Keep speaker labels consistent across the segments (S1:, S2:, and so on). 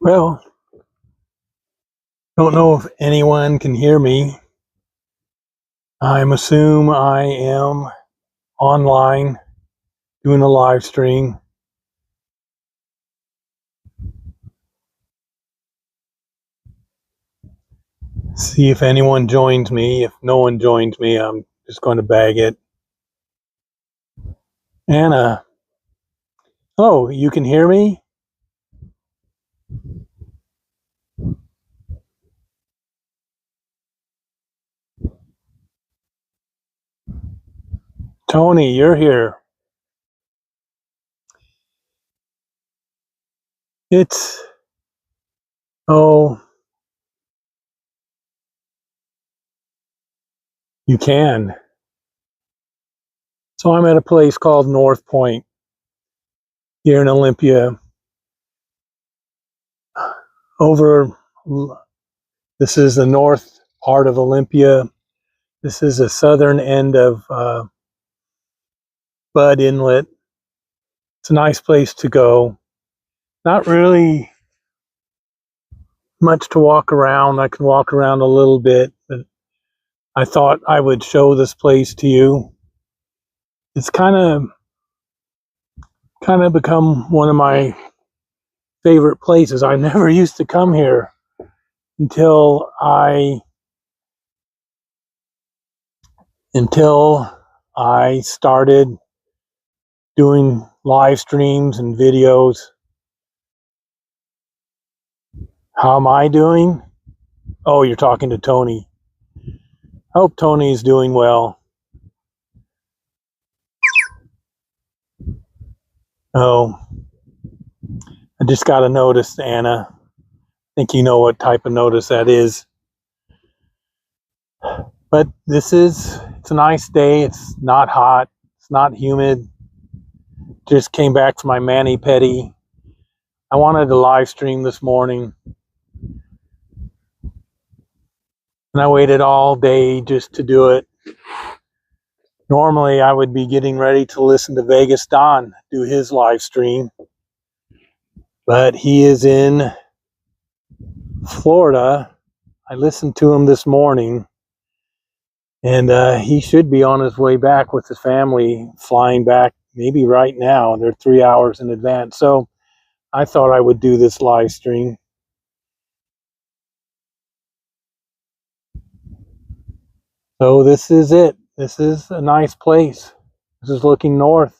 S1: Well, don't know if anyone can hear me. I'm assume I am online doing a live stream. See if anyone joins me. If no one joins me, I'm just going to bag it. Anna, oh, you can hear me? Tony, you're here. Oh, you can. So I'm at a place called North Point here in Olympia. This is the north part of Olympia. This is the southern end of Bud Inlet. It's a nice place to go. Not really much to walk around. I can walk around a little bit, but I thought I would show this place to you. It's kind of become one of my favorite places. I never used to come here until I started doing live streams and videos. How am I doing? Oh, you're talking to Tony. I hope Tony's doing well. Oh, I just got a notice, Anna. I think you know what type of notice that is. But it's a nice day. It's not hot. It's not humid. Just came back from my mani-pedi. I wanted to live stream this morning. And I waited all day just to do it. Normally, I would be getting ready to listen to Vegas Don do his live stream. But he is in Florida. I listened to him this morning. And he should be on his way back with his family, flying back maybe right now. They're 3 hours in advance. So I thought I would do this live stream. So this is it. This is a nice place. This is looking north.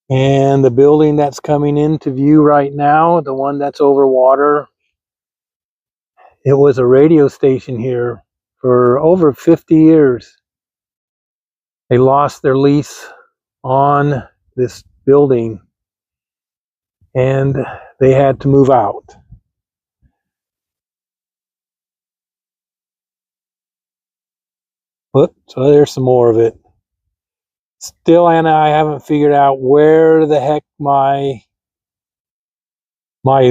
S1: And the building that's coming into view right now, the one that's over water, it was a radio station here for over 50 years. They lost their lease on this building and they had to move out. Whoop, so there's some more of it. Still, Anna, I haven't figured out where the heck my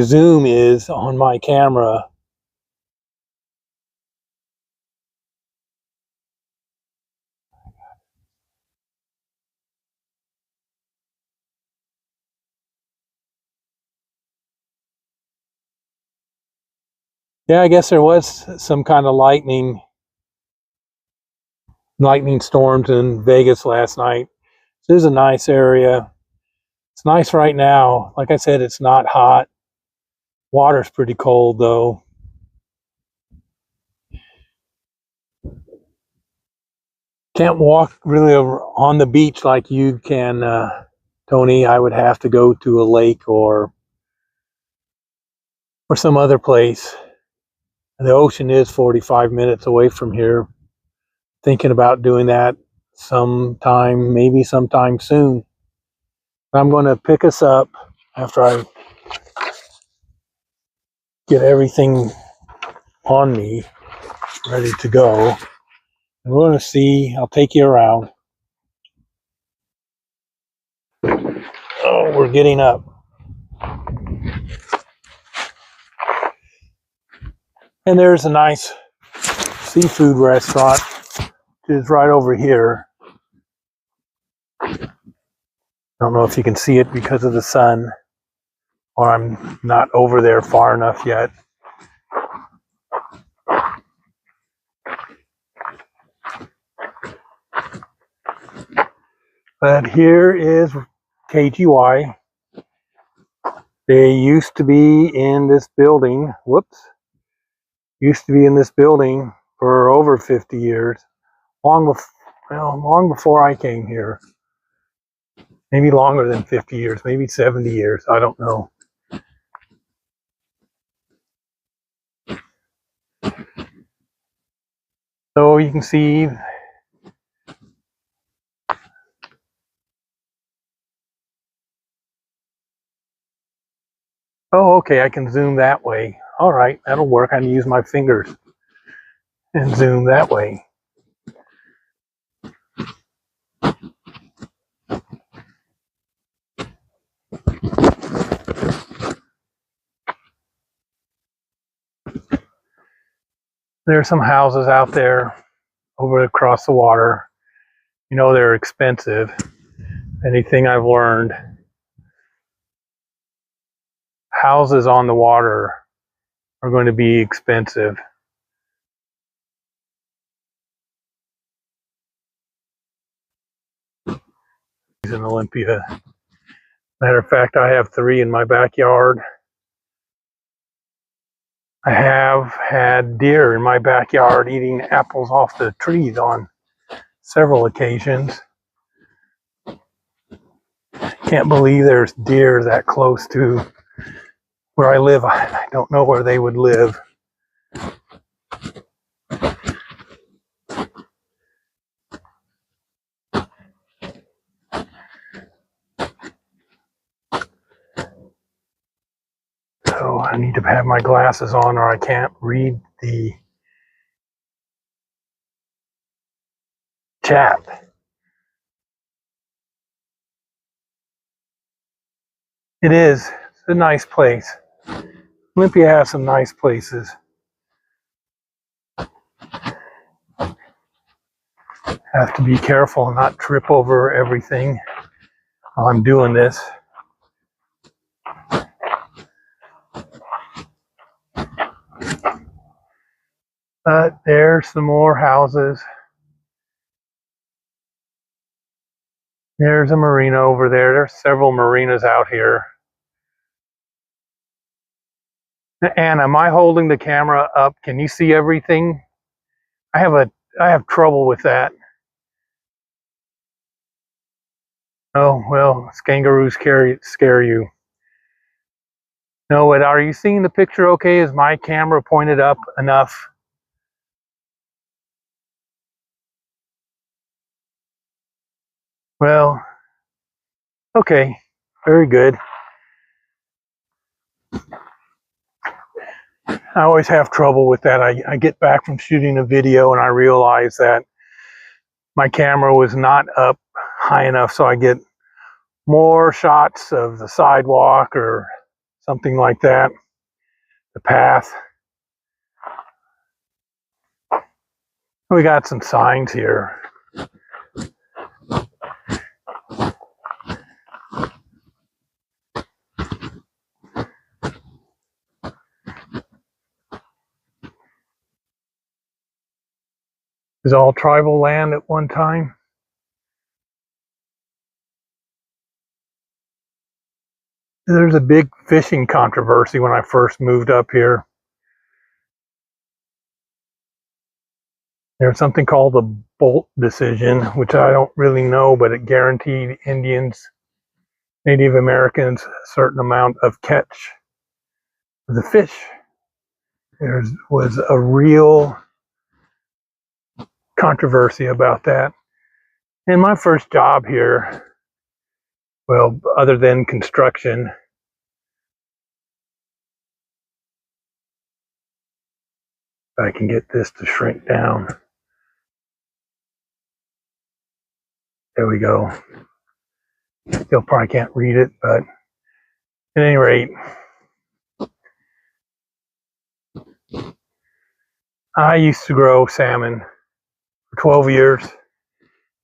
S1: zoom is on my camera. Yeah, I guess there was some kind of lightning storms in Vegas last night. This is a nice area. It's nice right now. Like I said, it's not hot. Water's pretty cold though. Can't walk really over on the beach like you can, Tony. I would have to go to a lake or some other place. The ocean is 45 minutes away from here. Thinking about doing that maybe sometime soon. I'm going to pick us up after I get everything on me ready to go. And we're going to see, I'll take you around. Oh, we're getting up. And there's a nice seafood restaurant, which is right over here. I don't know if you can see it because of the sun. or I'm not over there far enough yet. But here is KGY. They used to be in this building. Used to be in this building for over 50 years. Long before I came here. Maybe longer than 50 years, maybe 70 years. I don't know. So you can see oh, okay, I can zoom that way. All right, that'll work. I can use my fingers and zoom that way. There are some houses out there over across the water. You know, they're expensive. Anything I've learned, houses on the water are going to be expensive. In Olympia. Matter of fact, I have 3 in my backyard. I have had deer in my backyard eating apples off the trees on several occasions. Can't believe there's deer that close to where I live. I don't know where they would live. So I need to have my glasses on or I can't read the chat. It is. It's a nice place. Olympia has some nice places. Have to be careful and not trip over everything while I'm doing this. But there's some more houses. There's a marina over there. There's several marinas out here. Anna, am I holding the camera up? Can you see everything? I have trouble with that. Oh, well, kangaroos scare you. No, but are you seeing the picture okay? Is my camera pointed up enough? Well, okay, very good. I always have trouble with that. I get back from shooting a video and I realize that my camera was not up high enough, so I get more shots of the sidewalk or something like that, the path. We got some signs here. It was all tribal land at one time. There's a big fishing controversy when I first moved up here. There's something called the Bolt decision, which I don't really know, but it guaranteed Indians, Native Americans, a certain amount of catch of the fish. There was a real controversy about that. And my first job here, well, other than construction, if I can get this to shrink down. There we go. Still probably can't read it, but at any rate, I used to grow salmon for 12 years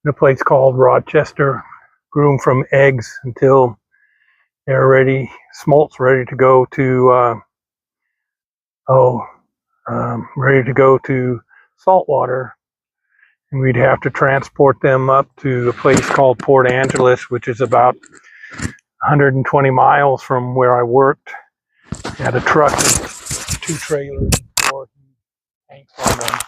S1: in a place called Rochester. Grew them from eggs until they're ready, smolt's ready to go to, ready to go to saltwater. And we'd have to transport them up to a place called Port Angeles, which is about 120 miles from where I worked. We had a truck and 2 trailers, 4 tanks on them.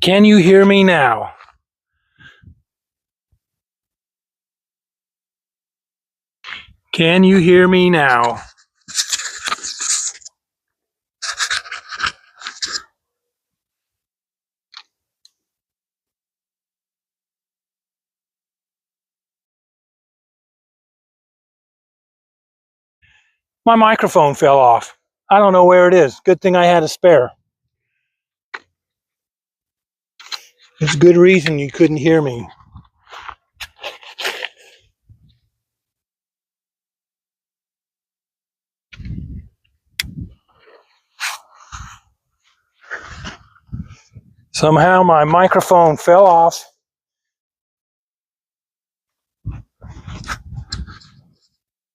S1: Can you hear me now? Can you hear me now? My microphone fell off. I don't know where it is. Good thing I had a spare. It's a good reason you couldn't hear me. Somehow my microphone fell off.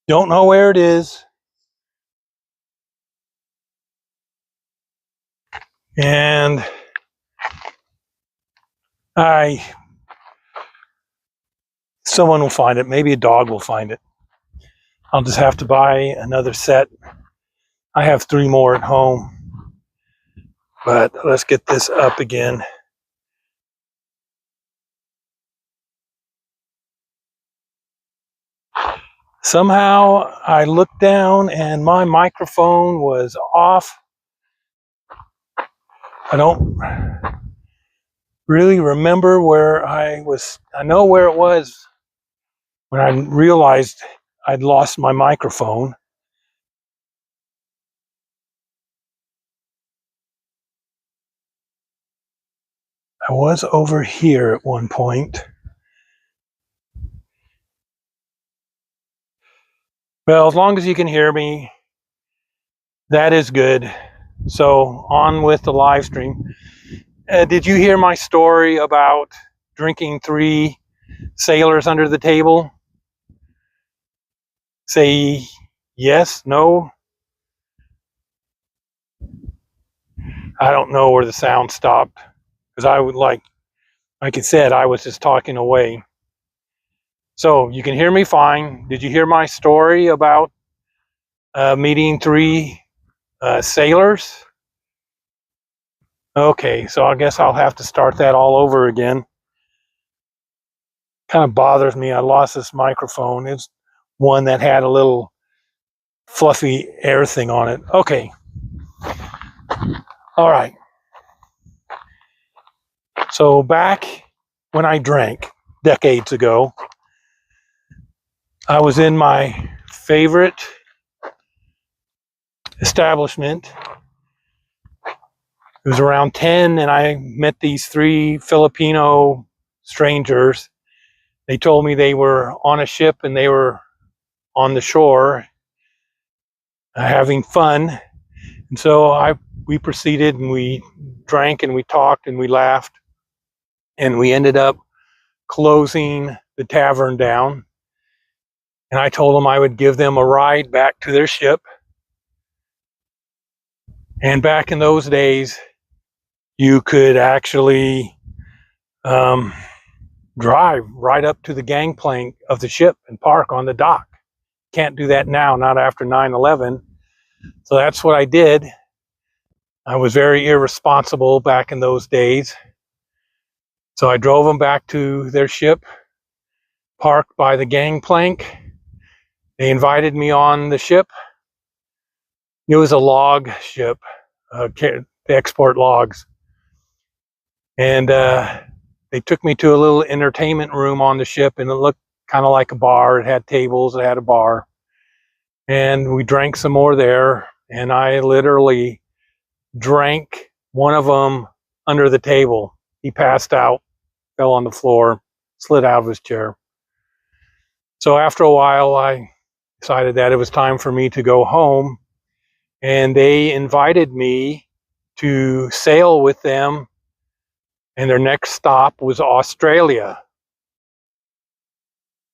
S1: Don't know where it is. And someone will find it. Maybe a dog will find it. I'll just have to buy another set. I have 3 more at home. But let's get this up again. Somehow I looked down and my microphone was off. I don't really remember where I was. I know where it was when I realized I'd lost my microphone. I was over here at one point. Well, as long as you can hear me, that is good. So on with the live stream. Did you hear my story about drinking 3 sailors under the table? Say yes, no. I don't know where the sound stopped because I would like I said, I was just talking away. So you can hear me fine. Did you hear my story about meeting 3 sailors? Okay, so I guess I'll have to start that all over again. Kind of bothers me. I lost this microphone. It's one that had a little fluffy air thing on it. Okay. All right. So back when I drank decades ago, I was in my favorite establishment. It was around 10 and I met these 3 Filipino strangers. They told me they were on a ship and they were on the shore having fun. And so we proceeded and we drank and we talked and we laughed. And we ended up closing the tavern down. And I told them I would give them a ride back to their ship. And back in those days, you could actually drive right up to the gangplank of the ship and park on the dock. Can't do that now, not after 9/11. So that's what I did. I was very irresponsible back in those days. So I drove them back to their ship, parked by the gangplank. They invited me on the ship. It was a log ship, they export logs. And they took me to a little entertainment room on the ship, and it looked kind of like a bar. It had tables, it had a bar. And we drank some more there, and I literally drank one of them under the table. He passed out, fell on the floor, slid out of his chair. So after a while, I decided that it was time for me to go home, and they invited me to sail with them, and their next stop was Australia.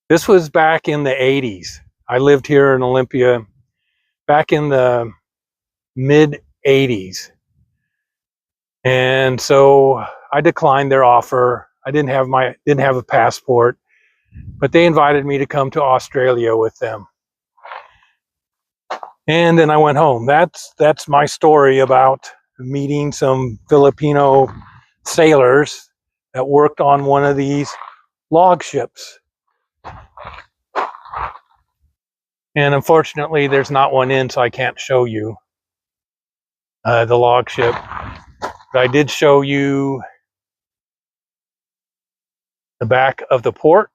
S1: This was back in the 80s. I lived here in Olympia back in the mid 80s. And so I declined their offer. I didn't have a passport, but they invited me to come to Australia with them. And then I went home. That's my story about meeting some Filipino sailors that worked on one of these log ships. And unfortunately, there's not one in, so I can't show you the log ship. But I did show you the back of the port.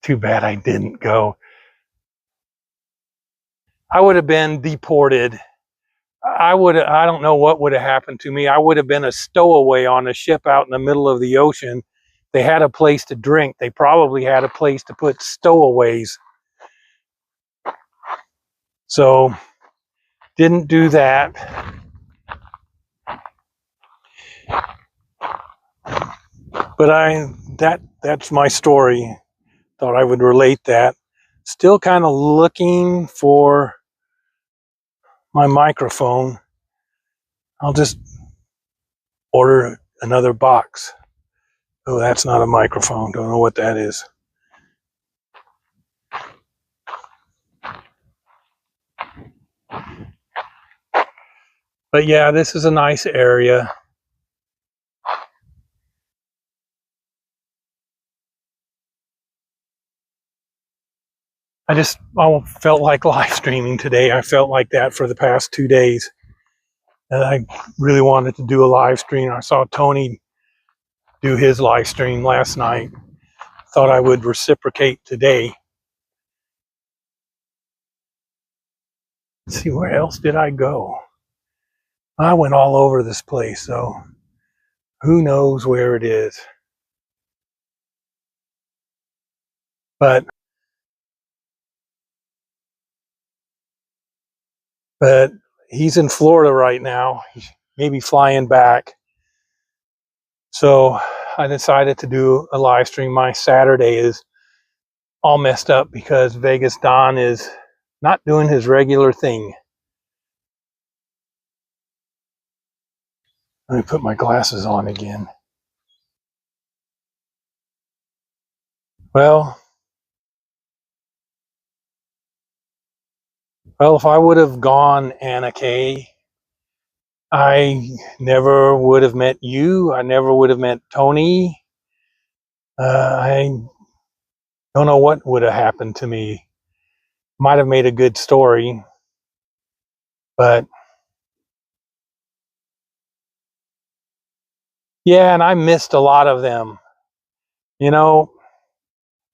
S1: Too bad I didn't go. I would have been deported. I don't know what would have happened to me. I would have been a stowaway on a ship out in the middle of the ocean. They had a place to drink. They probably had a place to put stowaways. So, didn't do that. But that's my story. Thought I would relate that. Still kind of looking for my microphone. I'll just order another box. Oh, that's not a microphone. Don't know what that is. But yeah, this is a nice area. I felt like live streaming today. I felt like that for the past 2 days. And I really wanted to do a live stream. I saw Tony do his live stream last night. Thought I would reciprocate today. Let's see, where else did I go? I went all over this place, so who knows where it is. But he's in Florida right now. He's maybe flying back. So I decided to do a live stream. My Saturday is all messed up because Vegas Don is not doing his regular thing. Let me put my glasses on again. Well, if I would have gone Anna Kay, I never would have met you. I never would have met Tony. I don't know what would have happened to me. Might have made a good story, but yeah, and I missed a lot of them. You know,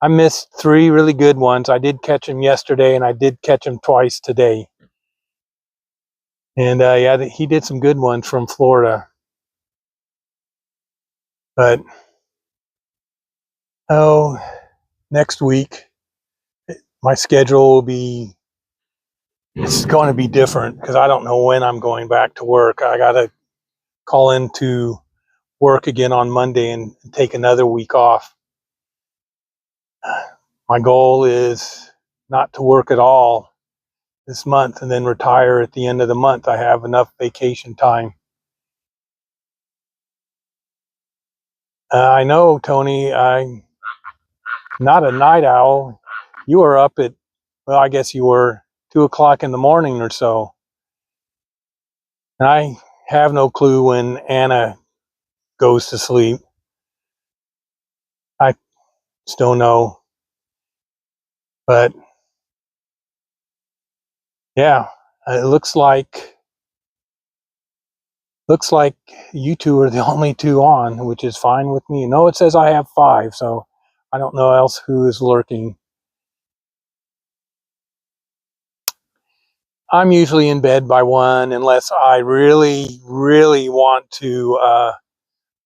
S1: I missed 3 really good ones. I did catch them yesterday, and I did catch them twice today. And yeah, he did some good ones from Florida. But next week my schedule will be, it's going to be different because I don't know when I'm going back to work. I got to call into work again on Monday and take another week off. My goal is not to work at all this month and then retire at the end of the month. I have enough vacation time. I know, Tony, I'm not a night owl. You were up at, well, I guess you were 2 o'clock in the morning or so. And I have no clue when Anna goes to sleep. I just don't know. But yeah, it looks like you two are the only 2 on, which is fine with me. No, it says I have 5, so I don't know else who is lurking. I'm usually in bed by 1 unless I really, really want to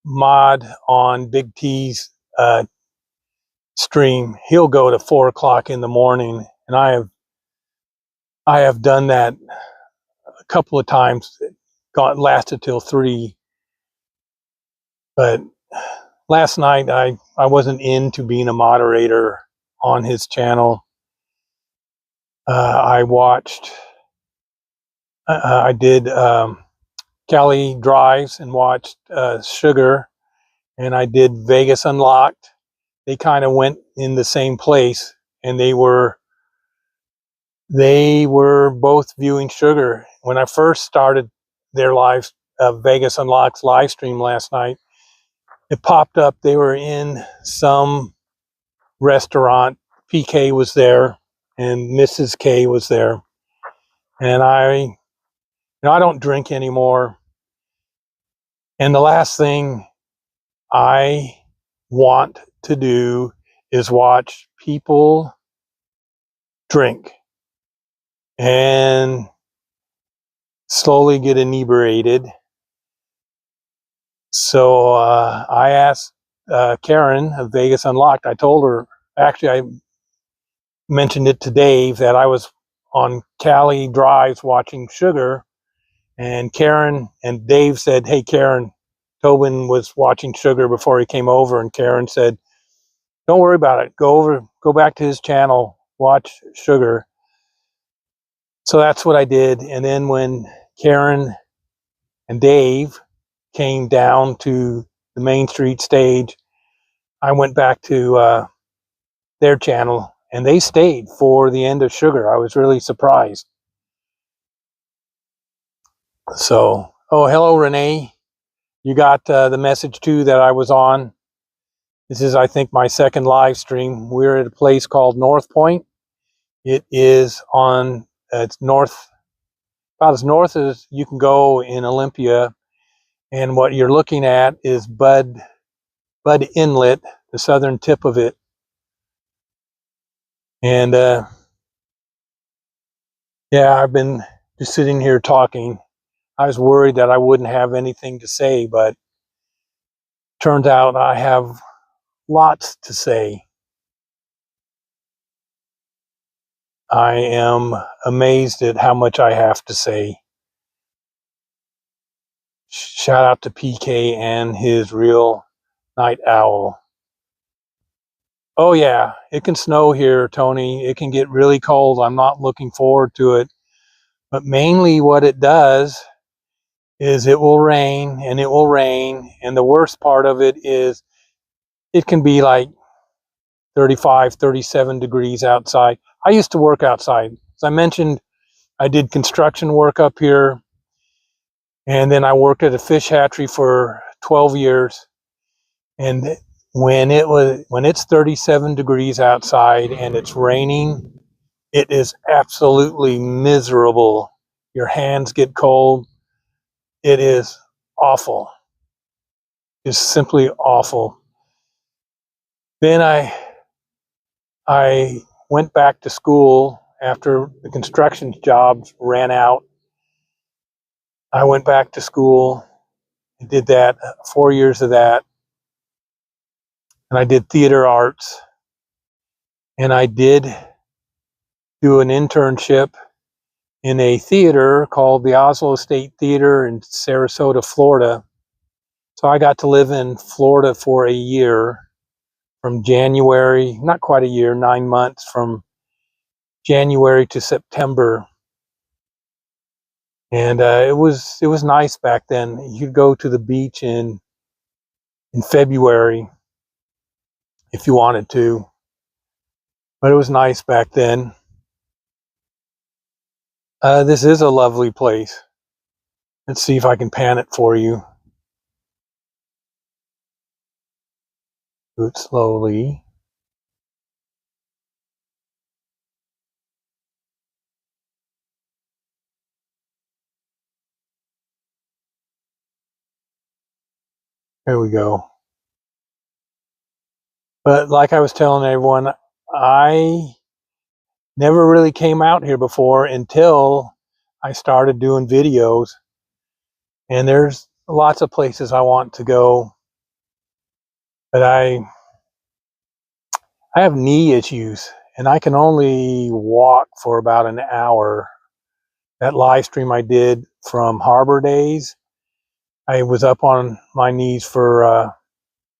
S1: mod on Big T's stream. He'll go to 4 o'clock in the morning, and I have done that a couple of times. Lasted till 3, but last night I wasn't into being a moderator on his channel. I watched. I did Cali Drives and watched Sugar, and I did Vegas Unlocked. They kind of went in the same place, and they were both viewing Sugar. When I first started their live Vegas Unlocked's live stream last night, it popped up. They were in some restaurant. PK was there and Mrs. K was there. And I don't drink anymore. And the last thing I want to do is watch people drink and slowly get inebriated. So I asked Karen of Vegas Unlocked. I told her, actually, I mentioned it to Dave that I was on Cali Drives watching Sugar, and Karen and Dave said, "Hey, Karen, Tobin was watching Sugar before he came over," and Karen said, "Don't worry about it. Go back to his channel, watch Sugar." So that's what I did. And then when Karen and Dave came down to the Main Street stage, I went back to their channel, and they stayed for the end of Sugar. I was really surprised. So, oh, hello, Renee. You got the message too that I was on. This is, I think, my second live stream. We're at a place called North Point. It is on, it's north, about as north as you can go in Olympia. And what you're looking at is Bud Inlet, the southern tip of it. And yeah, I've been just sitting here talking. I was worried that I wouldn't have anything to say, but turns out I have lots to say. I am amazed at how much I have to say. Shout out to PK and his real night owl. Oh yeah, it can snow here, Tony. It can get really cold. I'm not looking forward to it. But mainly what it does is it will rain and it will rain. And the worst part of it is it can be like 35, 37 degrees outside. I used to work outside. As I mentioned, I did construction work up here. And then I worked at a fish hatchery for 12 years. And when it's 37 degrees outside and it's raining, it is absolutely miserable. Your hands get cold. It is awful. It's simply awful. Then I went back to school after the construction jobs ran out. I went back to school and did that, 4 years of that. And I did theater arts. And I did do an internship in a theater called the Oslo State Theater in Sarasota, Florida. So I got to live in Florida for a year, from January, not quite a year, 9 months, from January to September. And it was nice back then. You'd go to the beach in February if you wanted to, but it was nice back then. This is a lovely place. Let's see if I can pan it for you. Do it slowly. There we go. But like I was telling everyone, I never really came out here before until I started doing videos. And there's lots of places I want to go, but I have knee issues and I can only walk for about an hour. That live stream I did from Harbor Days, I was up on my knees for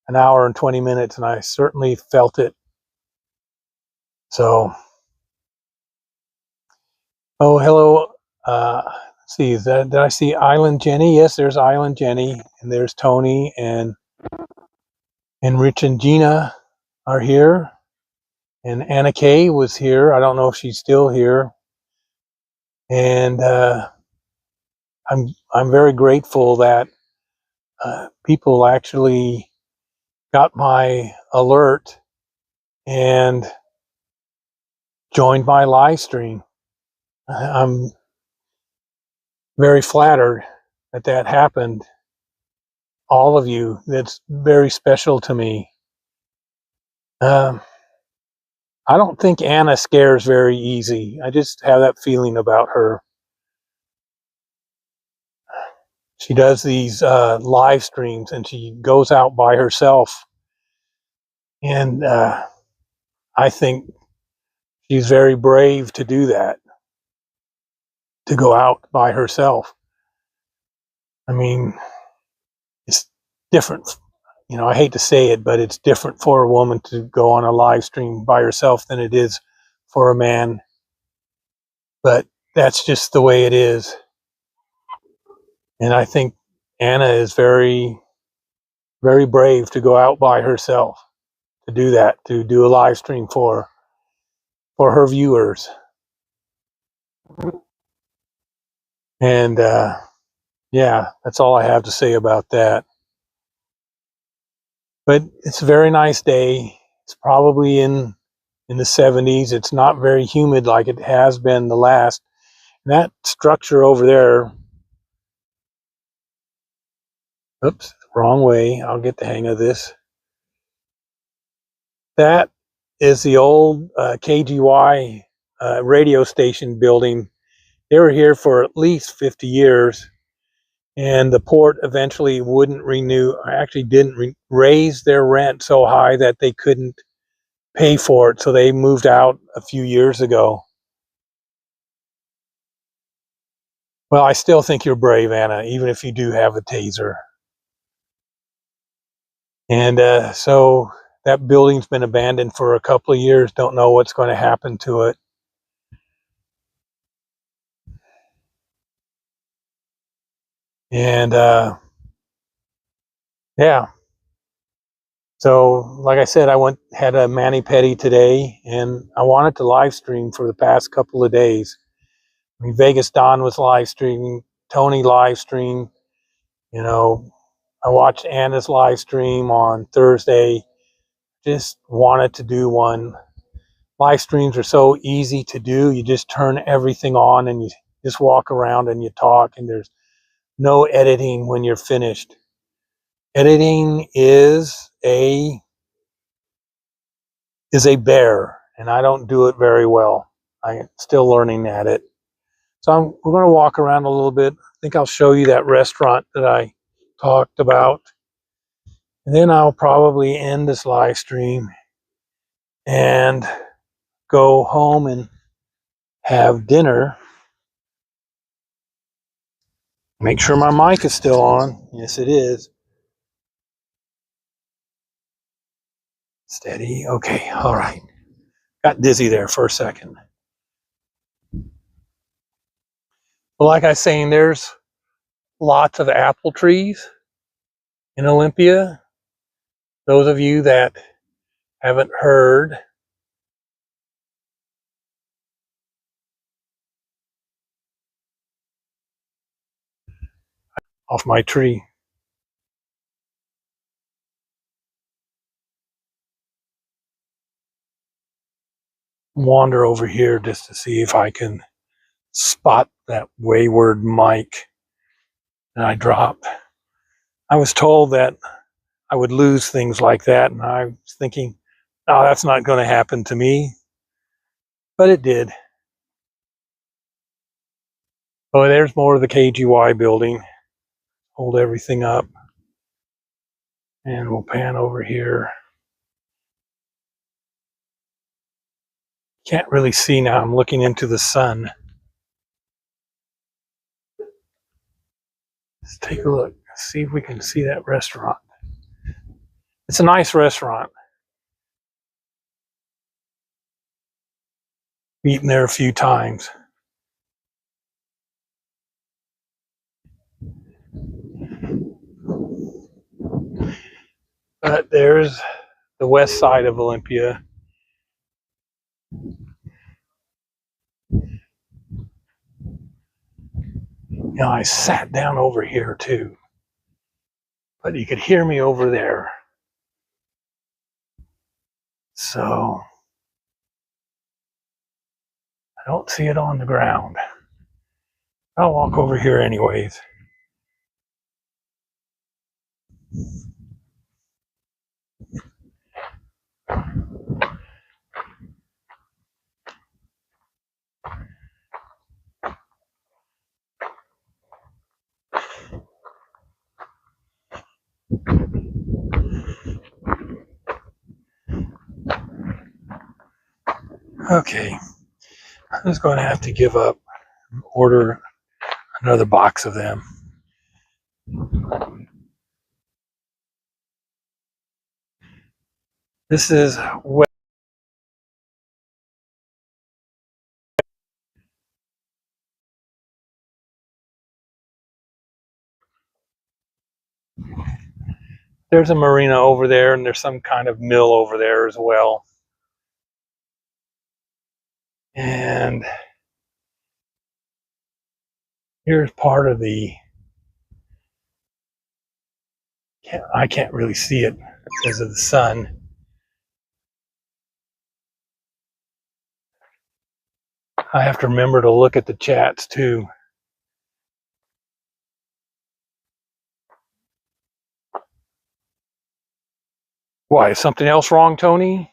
S1: an hour and 20 minutes, and I certainly felt it. So, oh, hello. Let's see, did I see Island Jenny? Yes, there's Island Jenny, and there's Tony, and Rich and Gina are here, and Anna Kay was here. I don't know if she's still here. And I'm very grateful that people actually got my alert and joined my live stream. I'm very flattered that that happened. All of you, that's very special to me. I don't think Anna scares very easy. I just have that feeling about her. She does these live streams and she goes out by herself. And I think she's very brave to do that, to go out by herself. I mean, it's different. You know, I hate to say it, but it's different for a woman to go on a live stream by herself than it is for a man. But that's just the way it is. And I think Anna is very, very brave to go out by herself, to do that, to do a live stream for her viewers. And yeah, that's all I have to say about that. But it's a very nice day. It's probably in the 70s. It's not very humid like it has been the last. And that structure over there, oops, wrong way. I'll get the hang of this. That is the old KGY radio station building. They were here for at least 50 years. And the port eventually wouldn't renew, actually didn't raise their rent so high that they couldn't pay for it. So they moved out a few years ago. Well, I still think you're brave, Anna, even if you do have a taser. And so that building's been abandoned for a couple of years. Don't know what's going to happen to it. And yeah. So, like I said, had a mani-pedi today, and I wanted to live stream for the past couple of days. I mean, Vegas Don was live streaming, Tony live streamed. You know, I watched Anna's live stream on Thursday. Just wanted to do one. Live streams are so easy to do. You just turn everything on and you just walk around and you talk, and there's no editing when you're finished. Editing is a bear, and I don't do it very well. I'm still learning at it. So we're going to walk around a little bit. I think I'll show you that restaurant that I talked about. And then I'll probably end this live stream and go home and have dinner. Make sure my mic is still on. Yes, it is. Steady. Okay. All right. Got dizzy there for a second. Well, like I was saying, there's lots of apple trees in Olympia. Those of you that haven't heard, off my tree. Wander over here just to see if I can spot that wayward mic that I dropped. I was told that I would lose things like that, and I was thinking, oh, that's not going to happen to me. But it did. Oh, there's more of the KGY building. Hold everything up. And we'll pan over here. Can't really see now. I'm looking into the sun. Let's take a look. See if we can see that restaurant. It's a nice restaurant. Eaten there a few times. But there's the west side of Olympia. You know, I sat down over here too, but you could hear me over there. So I don't see it on the ground. I'll walk over here anyways. Okay, I'm just going to have to give up, order another box of them. This is wet. There's a marina over there, and there's some kind of mill over there as well. And here's part of the, I can't really see it because of the sun. I have to remember to look at the chats too. Why, is something else wrong, Tony?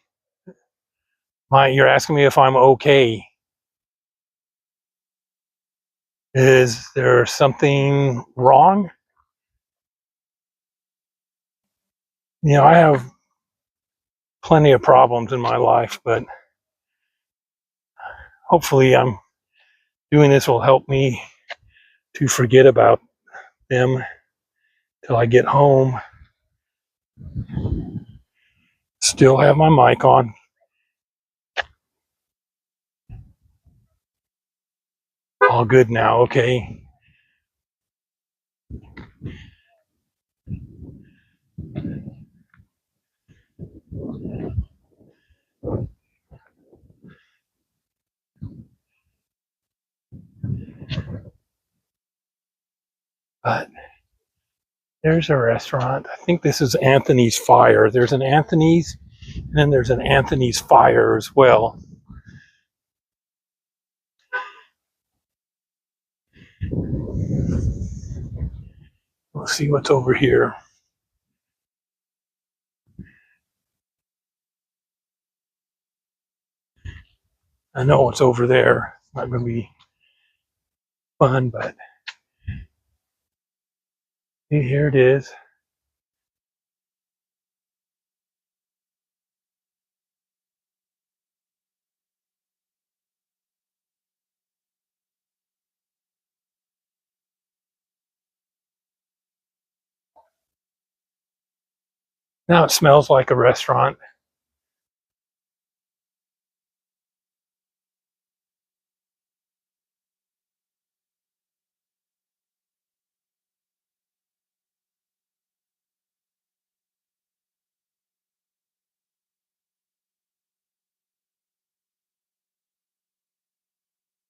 S1: You're asking me if I'm okay. Is there something wrong? You know, I have plenty of problems in my life, but hopefully I'm doing this will help me to forget about them till I get home. Still have my mic on. All good now, okay? But there's a restaurant. I think this is Anthony's Fire. There's an Anthony's, and then there's an Anthony's Fire as well. We'll see what's over here. I know what's over there. It's not going to be fun, but here it is. Now it smells like a restaurant.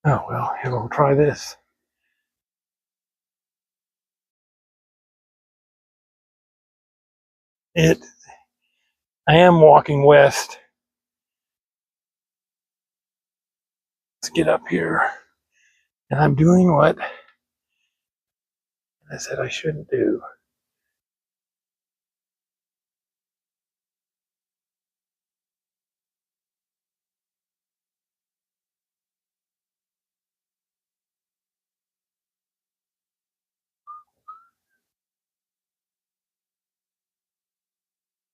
S1: Oh well, here we'll try this. I am walking west. Let's get up here. And I'm doing what I said I shouldn't do.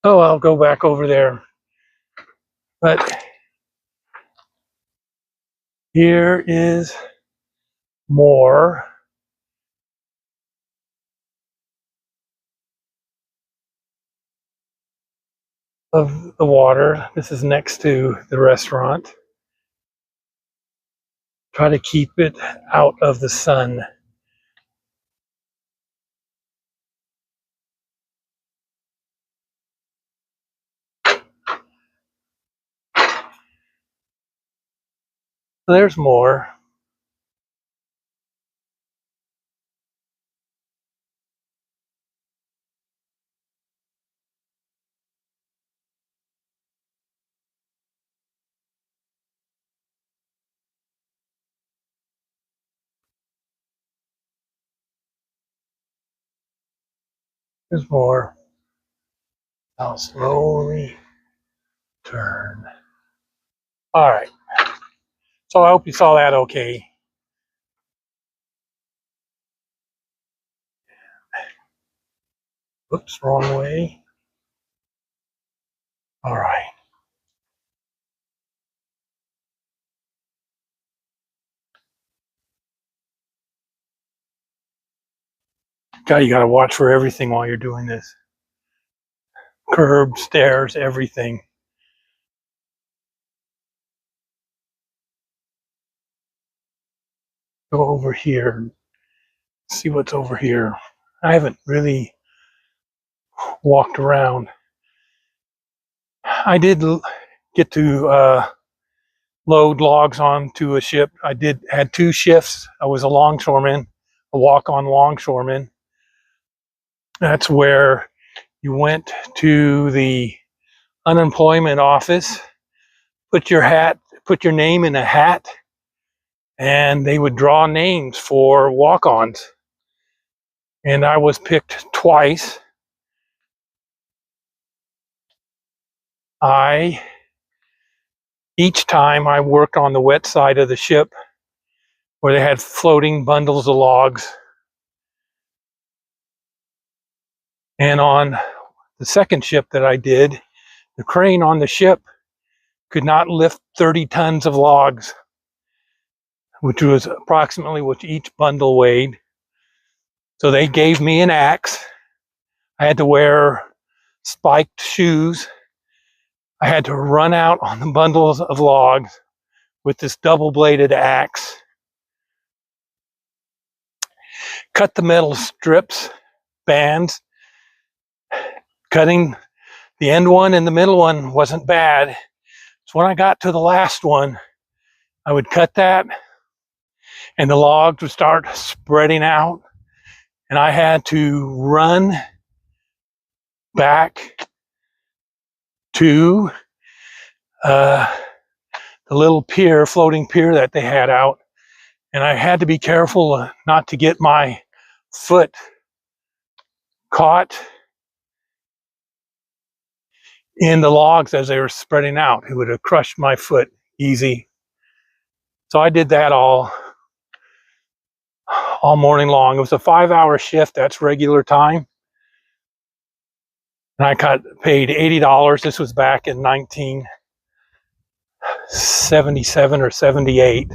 S1: Oh, I'll go back over there. But here is more of the water. This is next to the restaurant. Try to keep it out of the sun. There's more. There's more. I'll slowly turn. All right. So I hope you saw that okay. Oops, wrong way. All right. God, you got to watch for everything while you're doing this. Curb, stairs, everything. Go over here. See what's over here. I haven't really walked around. I did get to load logs onto a ship. I had 2 shifts. I was a longshoreman, a walk-on longshoreman. That's where you went to the unemployment office, put your name in a hat, and they would draw names for walk-ons. And I was picked twice. Each time I worked on the wet side of the ship where they had floating bundles of logs. And on the second ship that I did, the crane on the ship could not lift 30 tons of logs, which was approximately what each bundle weighed. So they gave me an axe. I had to wear spiked shoes. I had to run out on the bundles of logs with this double-bladed axe, cut the metal strips, bands. Cutting the end one and the middle one wasn't bad. So when I got to the last one, I would cut that and the logs would start spreading out, and I had to run back to the little pier, floating pier that they had out, and I had to be careful not to get my foot caught in the logs as they were spreading out. It would have crushed my foot easy. So I did that all morning long. It was a 5-hour shift. That's regular time. And I got paid $80. This was back in 1977 or 78.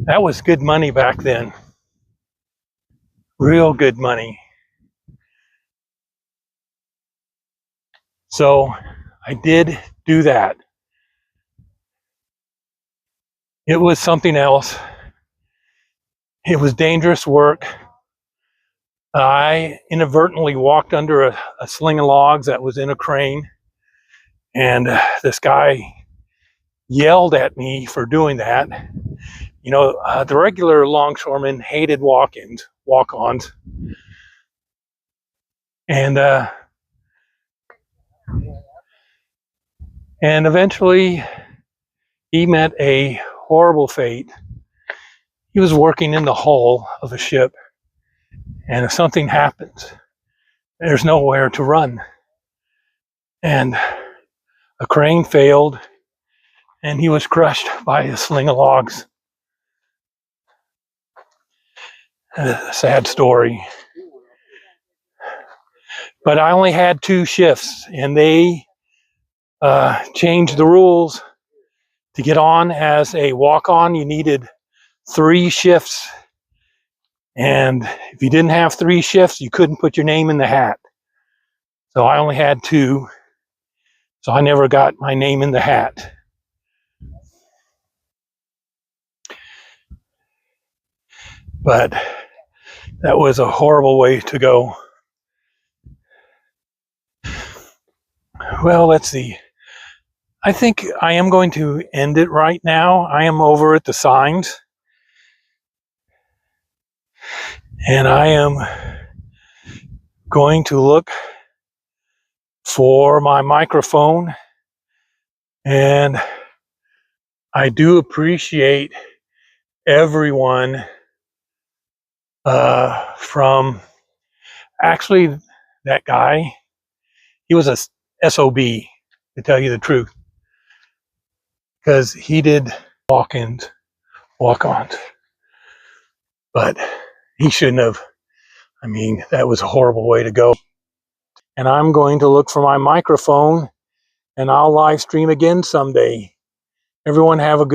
S1: That was good money back then. Real good money. So I did do that. It was something else. It was dangerous work. I inadvertently walked under a sling of logs that was in a crane, and this guy yelled at me for doing that. You know, the regular longshoremen hated walk-ons, and eventually he met a horrible fate. He was working in the hull of a ship, and if something happens, there's nowhere to run. And a crane failed, and he was crushed by a sling of logs. A sad story. But I only had 2 shifts, and they changed the rules. To get on as a walk-on, you needed 3 shifts. And if you didn't have 3 shifts, you couldn't put your name in the hat. So I only had 2. So I never got my name in the hat. But that was a horrible way to go. Well, let's see. I think I am going to end it right now. I am over at the signs, and I am going to look for my microphone. And I do appreciate everyone from actually that guy, he was a SOB, to tell you the truth, because he did walk-ins, walk-ons, but he shouldn't have. I mean, that was a horrible way to go. And I'm going to look for my microphone, and I'll live stream again someday. Everyone have a good